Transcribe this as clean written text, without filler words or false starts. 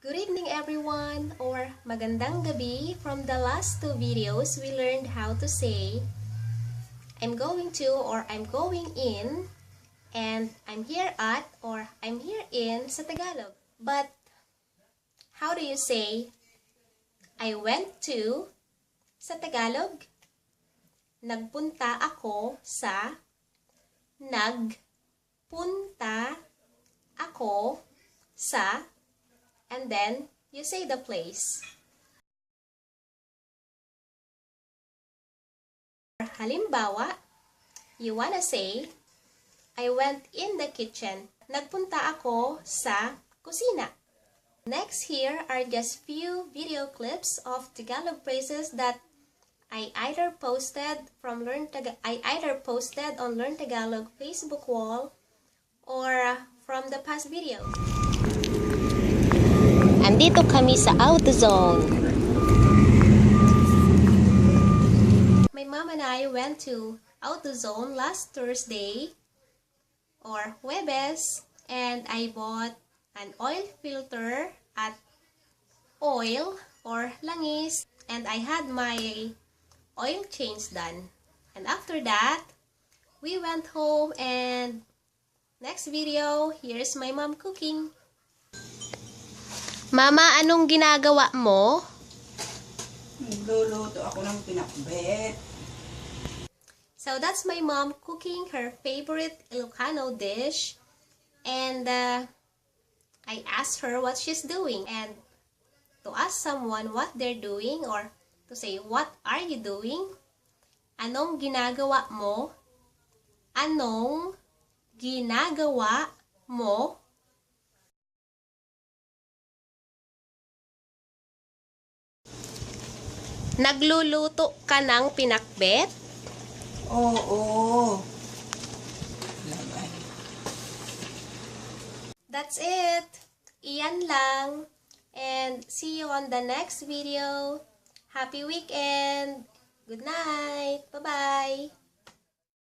Good evening everyone, or Magandang gabi. From the last two videos, we learned how to say I'm going to or I'm going in, and I'm here at or I'm here in sa Tagalog. But how do you say I went to sa Tagalog? Nagpunta ako sa, nagpunta ako sa, and then you say the place. Halimbawa, you wanna say, I went in the kitchen. Nagpunta ako sa kusina. Next, here are just few video clips of Tagalog phrases that I either posted on Learn Tagalog Facebook wall or from the past video. Andito kami sa AutoZone. My mom and I went to AutoZone last Thursday or Huwebes, and I bought an oil filter at Oil or Langis, and I had my oil change done. And after that, we went home, and next video, here's my mom cooking. Mama, anong ginagawa mo? Nagluluto ako ng pinakbet. So that's my mom cooking her favorite Ilocano dish, and I asked her what she's doing, and to ask someone what they're doing or to say what are you doing, anong ginagawa mo? Anong ginagawa mo? Nagluluto ka ng pinakbet? Oo. That's it. Iyan lang. And see you on the next video. Happy weekend. Good night. Bye-bye.